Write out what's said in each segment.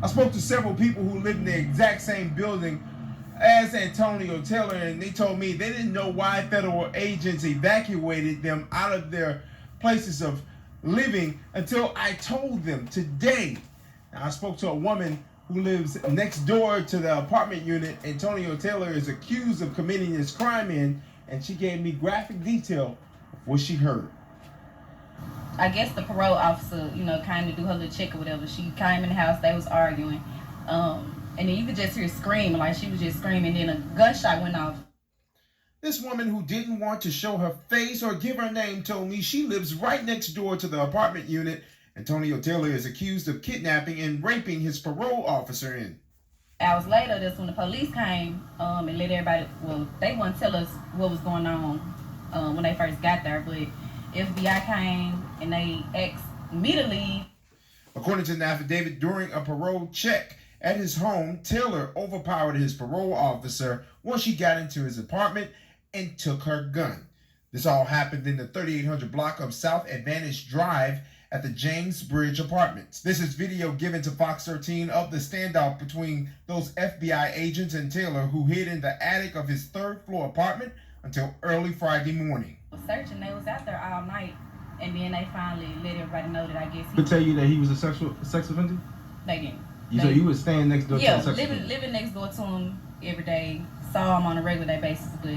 I spoke to several people who live in the exact same building as Antonio Taylor, and they told me they didn't know why federal agents evacuated them out of their places of living until I told them today. Now, I spoke to a woman who lives next door to the apartment unit Antonio Taylor is accused of committing this crime in, and she gave me graphic detail of what she heard. I guess the parole officer, kind of do her little check or whatever. She came in the house, they was arguing. And then you could just hear screaming, like she was just screaming, then a gunshot went off. This woman who didn't want to show her face or give her name told me she lives right next door to the apartment unit Antonio Taylor is accused of kidnapping and raping his parole officer in. Hours later, that's when the police came and let everybody, they wouldn't tell us what was going on when they first got there, but FBI came and they asked me to leave. According to an affidavit, during a parole check at his home, Taylor overpowered his parole officer once she got into his apartment and took her gun. This all happened in the 3800 block of South Advantage Drive at the James Bridge Apartments. This is video given to Fox 13 of the standoff between those FBI agents and Taylor, who hid in the attic of his third-floor apartment until early Friday morning. Searching, they was out there all night, and then they finally let everybody know that I guess he... Could tell you that he was a sex offender? They didn't. So you was staying next door to a sex offender? Yeah, living next door to him every day. Saw him on a regular day basis, but...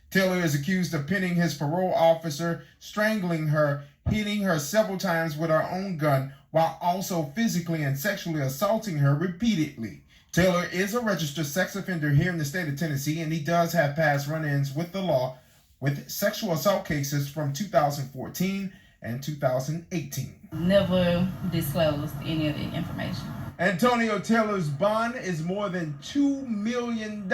Taylor is accused of pinning his parole officer, strangling her, hitting her several times with her own gun, while also physically and sexually assaulting her repeatedly. Taylor is a registered sex offender here in the state of Tennessee, and he does have past run-ins with the law with sexual assault cases from 2014 and 2018. Never disclosed any of the information. Antonio Taylor's bond is more than $2 million.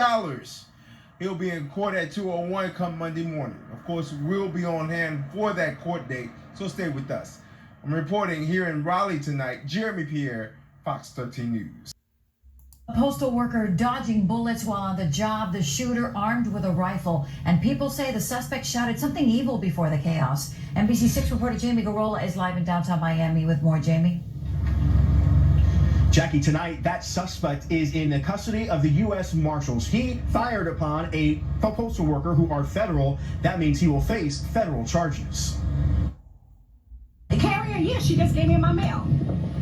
He'll be in court at 2:01 come Monday morning. Of course, we'll be on hand for that court date, so stay with us. I'm reporting here in Raleigh tonight, Jeremy Pierre, Fox 13 News. A postal worker dodging bullets while on the job, the shooter armed with a rifle, and people say the suspect shouted something evil before the chaos. NBC6 reporter Jamie Garola is live in downtown Miami with more. Jamie? Jackie, tonight, that suspect is in the custody of the U.S. Marshals. He fired upon a postal worker who are federal. That means he will face federal charges. The carrier, yes, she just gave me my mail.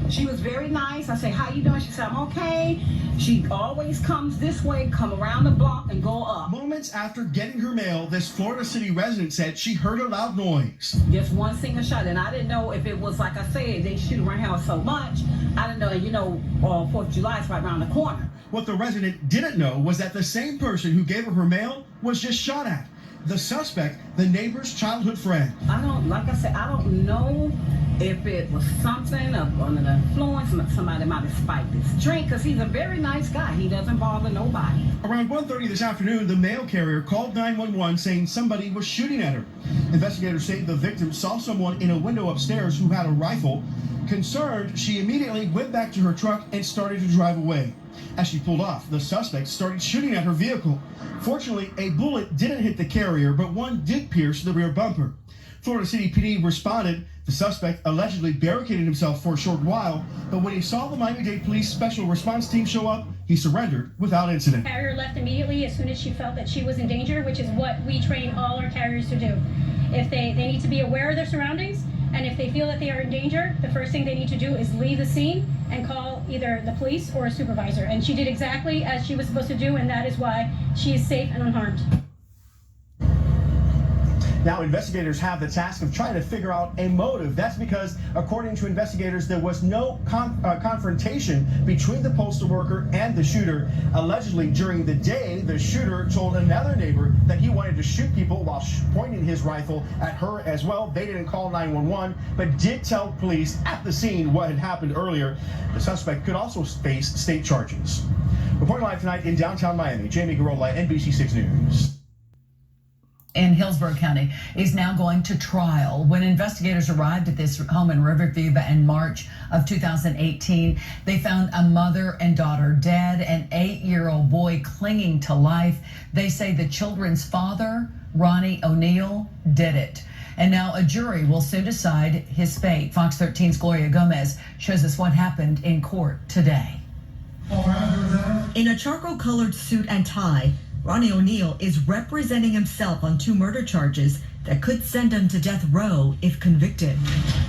She was very nice. I said, how you doing? She said, I'm okay. She always comes this way, come around the block and go up. Moments after getting her mail, this Florida City resident said she heard a loud noise. Just one single shot, and I didn't know if it was, like I said, they shoot around here so much. I didn't know, 4th of July is right around the corner. What the resident didn't know was that the same person who gave her mail was just shot at. The suspect, the neighbor's childhood friend. I don't know if it was something of under the influence. Somebody might have spiked his drink, because he's a very nice guy. He doesn't bother nobody. Around 1:30 this afternoon, the mail carrier called 911 saying somebody was shooting at her. Investigators say the victim saw someone in a window upstairs who had a rifle. Concerned, she immediately went back to her truck and started to drive away. As she pulled off, the suspect started shooting at her vehicle. Fortunately, a bullet didn't hit the carrier, but one did pierce the rear bumper. Florida City PD responded. The suspect allegedly barricaded himself for a short while, but when he saw the Miami-Dade Police Special Response Team show up, he surrendered without incident. The carrier left immediately as soon as she felt that she was in danger, which is what we train all our carriers to do. If they need to be aware of their surroundings, and if they feel that they are in danger, the first thing they need to do is leave the scene and call either the police or a supervisor. And she did exactly as she was supposed to do, and that is why she is safe and unharmed. Now, investigators have the task of trying to figure out a motive. That's because, according to investigators, there was no confrontation between the postal worker and the shooter. Allegedly, during the day, the shooter told another neighbor that he wanted to shoot people while pointing his rifle at her as well. They didn't call 911, but did tell police at the scene what had happened earlier. The suspect could also face state charges. Reporting live tonight in downtown Miami, Jamie Garola, NBC6 News. In Hillsborough County is now going to trial. When investigators arrived at this home in Riverview in March of 2018, they found a mother and daughter dead, an 8-year-old boy clinging to life. They say the children's father, Ronald O'Neal, did it. And now a jury will soon decide his fate. Fox 13's Gloria Gomez shows us what happened in court today. In a charcoal-colored suit and tie, Ronnie O'Neal is representing himself on 2 murder charges that could send him to death row if convicted.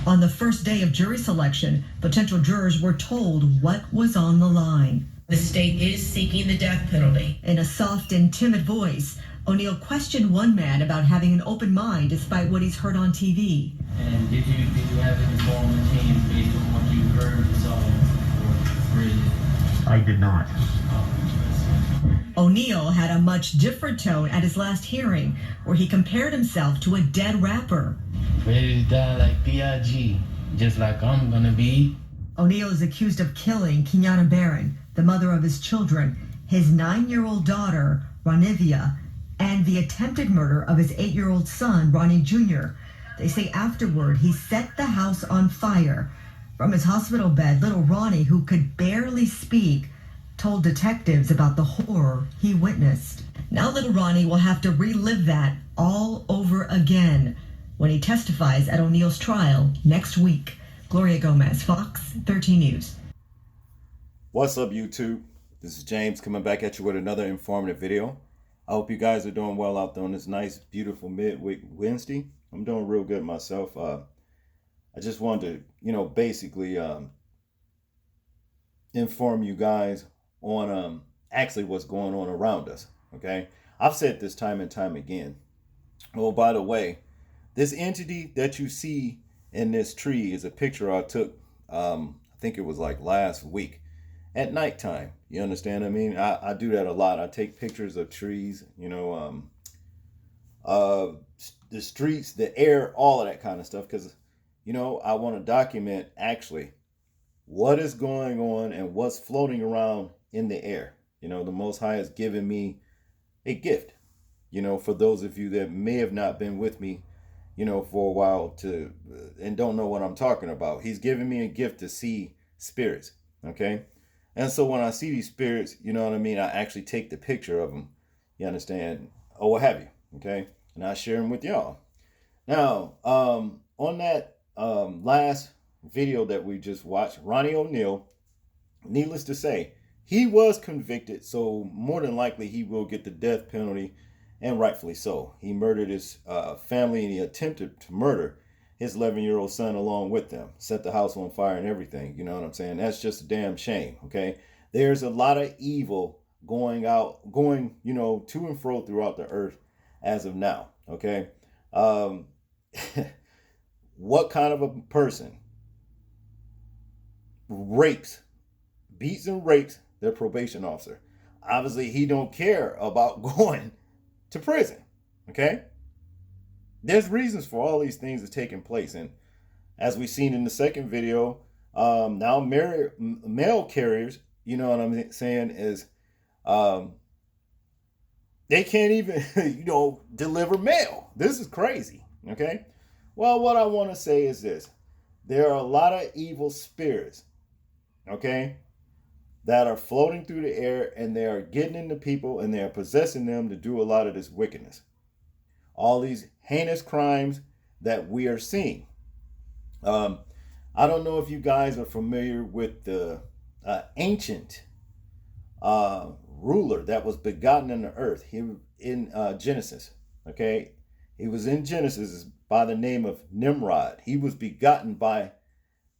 On the first day of jury selection, potential jurors were told what was on the line. The state is seeking the death penalty. In a soft and timid voice, O'Neal questioned one man about having an open mind despite what he's heard on TV. And did you have an informant team based on what you heard and saw or read? I did not. O'Neal had a much different tone at his last hearing, where he compared himself to a dead rapper. Ready to die like B.I.G., just like I'm gonna be. O'Neal is accused of killing Kenyatta Barron, the mother of his children, his 9-year-old daughter, Ronivia, and the attempted murder of his 8-year-old son, Ronnie Jr. They say afterward he set the house on fire. From his hospital bed, little Ronnie, who could barely speak, told detectives about the horror he witnessed. Now little Ronnie will have to relive that all over again when he testifies at O'Neal's trial next week. Gloria Gomez, Fox 13 News. What's up, YouTube? This is James coming back at you with another informative video. I hope you guys are doing well out there on this nice, beautiful midweek Wednesday. I'm doing real good myself. I just wanted to, basically inform you guys on actually what's going on around us, okay? I've said this time and time again. Oh, by the way, this entity that you see in this tree is a picture I took, I think it was like last week at nighttime. You understand what I mean? I do that a lot. I take pictures of trees, the streets, the air, all of that kind of stuff, because, I want to document actually what is going on and what's floating around in the air. The Most High has given me a gift, for those of you that may have not been with me, for a while and don't know what I'm talking about. He's given me a gift to see spirits, okay? And so when I see these spirits, you know what I mean, I actually take the picture of them, you understand, or what have you, okay? And I share them with y'all. Now, on that last video that we just watched, Ronnie O'Neal, needless to say, he was convicted, so more than likely he will get the death penalty, and rightfully so. He murdered his family, and he attempted to murder his 11-year-old son along with them, set the house on fire and everything. You know what I'm saying? That's just a damn shame, okay? There's a lot of evil going, to and fro throughout the earth as of now, okay? What kind of a person beats and rapes their probation officer? Obviously, he don't care about going to prison, okay? There's reasons for all these things that's taking place. And as we've seen in the second video, now mail carriers, you know what I'm saying, is they can't even, deliver mail. This is crazy, okay? Well, what I want to say is this. There are a lot of evil spirits, okay, that are floating through the air, and they are getting into people, and they are possessing them to do a lot of this wickedness. All these heinous crimes that we are seeing. I don't know if you guys are familiar with the ancient ruler that was begotten in the earth. He in Genesis, okay? He was in Genesis by the name of Nimrod. He was begotten by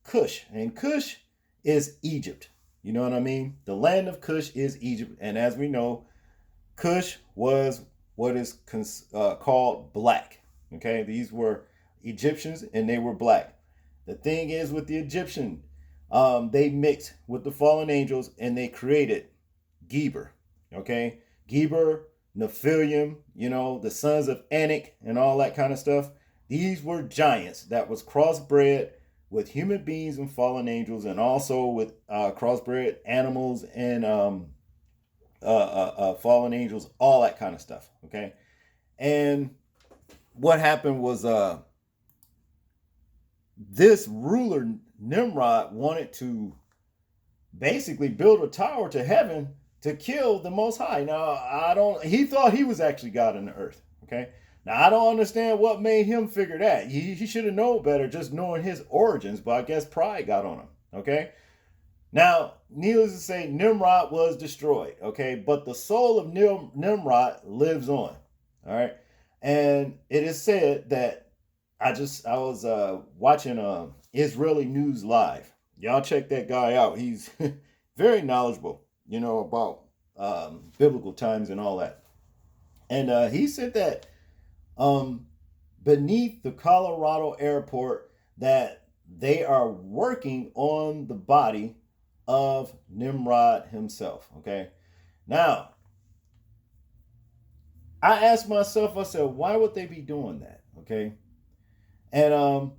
Cush, and Cush is Egypt. You know what I mean? The land of Cush is Egypt, and as we know, Cush was what is called black. Okay, these were Egyptians, and they were black. The thing is with the Egyptian, they mixed with the fallen angels, and they created Geber. Okay, Geber, Nephilim, the sons of Anak, and all that kind of stuff. These were giants that was crossbred with human beings and fallen angels, and also with crossbred animals and fallen angels, all that kind of stuff, okay? And what happened was this ruler, Nimrod, wanted to basically build a tower to heaven to kill the Most High. Now, he thought he was actually God on the earth, okay? Now, I don't understand what made him figure that. He should have known better just knowing his origins, but I guess pride got on him, okay? Now, needless to say, Nimrod was destroyed, okay? But the soul of Nimrod lives on, all right? And it is said that I was watching Israeli News Live. Y'all check that guy out. He's very knowledgeable, about biblical times and all that. And he said that beneath the Colorado airport that they are working on the body of Nimrod himself. Okay. Now, I asked myself, I said, why would they be doing that? Okay. And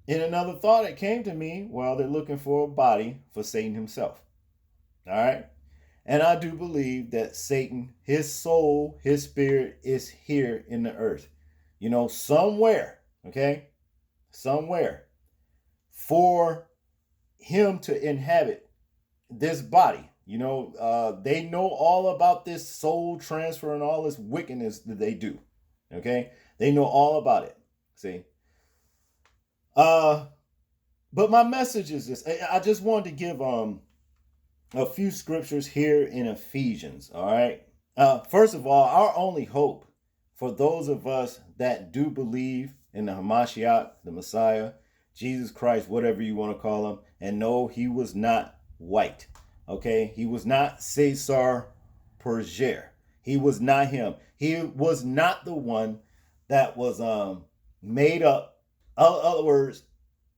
in another thought, it came to me, well, they're looking for a body for Satan himself. All right. And I do believe that Satan, his soul, his spirit is here in the earth, somewhere. Okay. Somewhere for him to inhabit this body. They know all about this soul transfer and all this wickedness that they do. Okay. They know all about it. See? But my message is this. I just wanted to give a few scriptures here in Ephesians. All right. First of all, our only hope for those of us that do believe in the Hamashiach, the Messiah, Jesus Christ, whatever you want to call him, and no, he was not white. Okay, he was not Caesar Borgia. He was not him. He was not the one that was made up. In other words,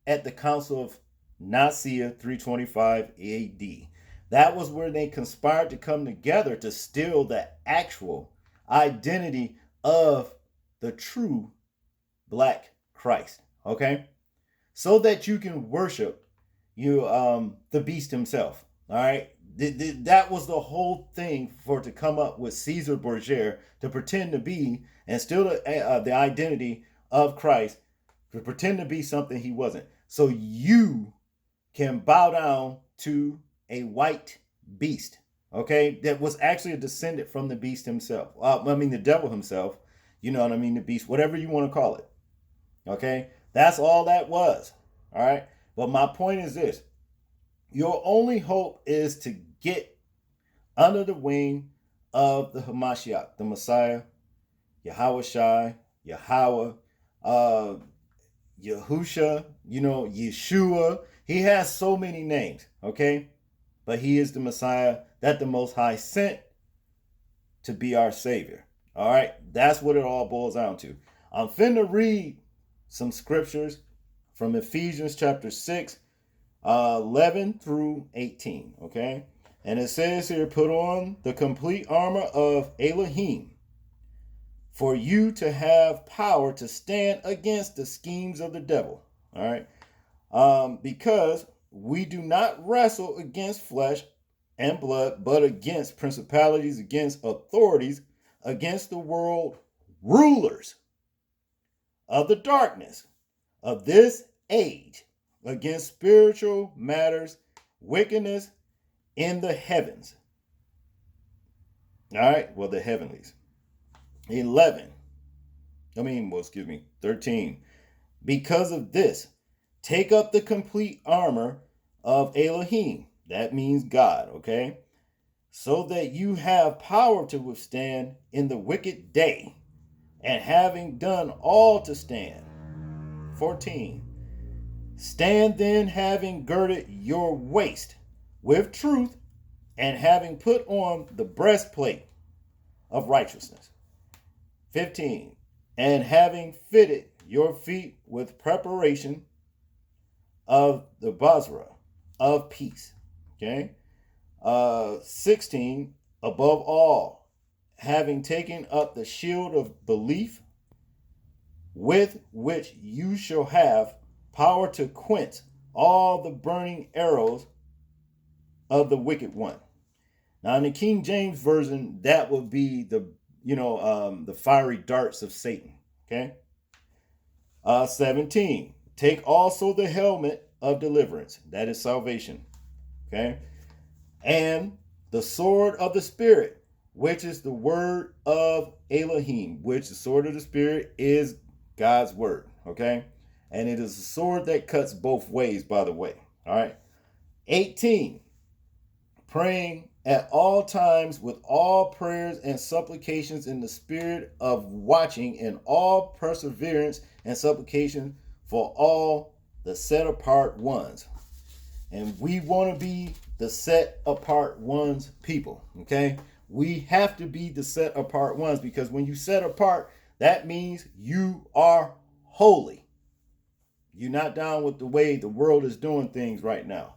at the Council of Nicaea 325 AD. That was where they conspired to come together to steal the actual identity of the true Black Christ. Okay, so that you can worship the beast himself. All right. That was the whole thing to come up with Caesar Borgia to pretend to be and steal the identity of Christ, to pretend to be something he wasn't. So you can bow down to a white beast, okay, that was actually a descendant from the beast himself. The devil himself, the beast, whatever you want to call it. Okay, that's all that was. All right. But my point is this. Your only hope is to get under the wing of the Hamashiach, the Messiah, Yahushua, Yahusha, Yeshua. He has so many names, okay? But he is the Messiah that the Most High sent to be our Savior. All right? That's what it all boils down to. I'm finna read some scriptures from Ephesians chapter 6, 11 through 18, okay? And it says here, put on the complete armor of Elohim for you to have power to stand against the schemes of the devil, all right? Because we do not wrestle against flesh and blood, but against principalities, against authorities, against the world rulers of the darkness of this age, against spiritual matters, wickedness in the heavens. All right, well, the heavenlies. 13. Because of this, take up the complete armor of Elohim. That means God, okay? So that you have power to withstand in the wicked day, and having done all to stand. 14. Stand then, having girded your waist with truth, and having put on the breastplate of righteousness. 15. And having fitted your feet with preparation of the Basra of peace. Okay. 16. Above all, having taken up the shield of belief, with which you shall have power to quench all the burning arrows of the wicked one. Now, in the King James Version, that would be the fiery darts of Satan. Okay. 17. Take also the helmet of deliverance. That is salvation. Okay. And the sword of the Spirit, which is the word of Elohim, which the sword of the Spirit is God's word. Okay. And it is a sword that cuts both ways, by the way. All right. 18. Praying at all times with all prayers and supplications in the spirit of watching in all perseverance and supplication for all the set apart ones. And we want to be the set apart ones people, okay? We have to be the set apart ones, because when you set apart, that means you are holy. You're not down with the way the world is doing things right now.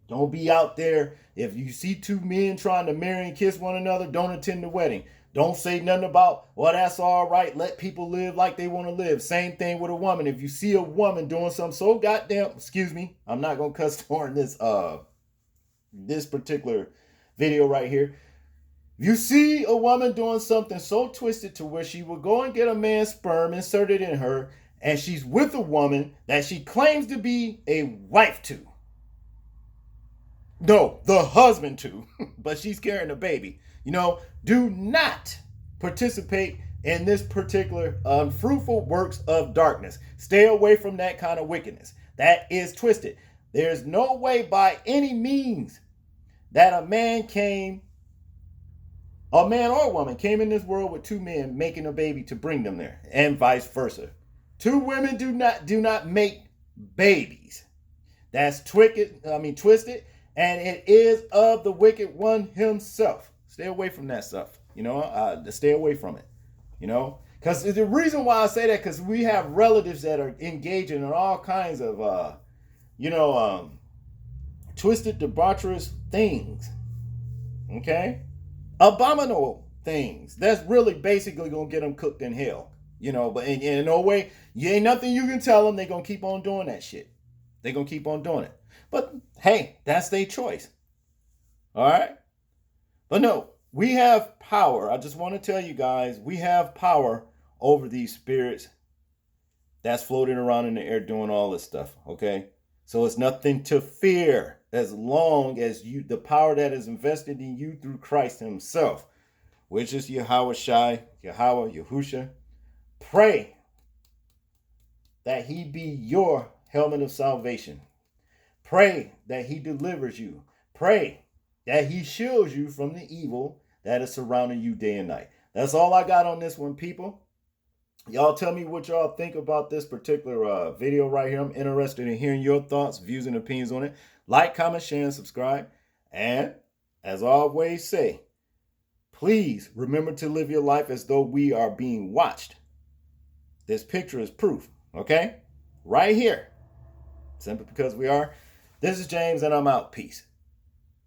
Don't be out there. If you see two men trying to marry and kiss one another, don't attend the wedding. Don't say nothing about, well, that's all right. Let people live like they want to live. Same thing with a woman. If you see a woman doing something so goddamn, excuse me, I'm not going to cuss during this particular video right here. If you see a woman doing something so twisted to where she will go and get a man's sperm inserted in her, and she's with a woman that she claims to be a wife to. No, the husband to, but she's carrying a baby. Do not participate in this particular unfruitful works of darkness. Stay away from that kind of wickedness. That is twisted. There's no way by any means that a man or woman came in this world with two men making a baby to bring them there, and vice versa. Two women do not make babies. That's twisted, and it is of the wicked one himself. Stay away from that stuff. Stay away from it. Because the reason why I say that, because we have relatives that are engaging in all kinds of, twisted, debaucherous things. Okay? Abominable things. That's really basically going to get them cooked in hell. But in no way, you ain't nothing you can tell them. They're going to keep on doing that shit. They're going to keep on doing it. But hey, that's their choice. All right? But no, we have power. I just want to tell you guys, we have power over these spirits that's floating around in the air doing all this stuff. Okay? So it's nothing to fear as long as the power that is invested in you through Christ himself, which is Yahweh Shai, Yahusha. Pray that he be your helmet of salvation. Pray that he delivers you. Pray that he shields you from the evil that is surrounding you day and night. That's all I got on this one, people. Y'all tell me what y'all think about this particular video right here. I'm interested in hearing your thoughts, views, and opinions on it. Like, comment, share, and subscribe. And as I always say, please remember to live your life as though we are being watched. This picture is proof, okay? Right here. Simply because we are. This is James, and I'm out. Peace.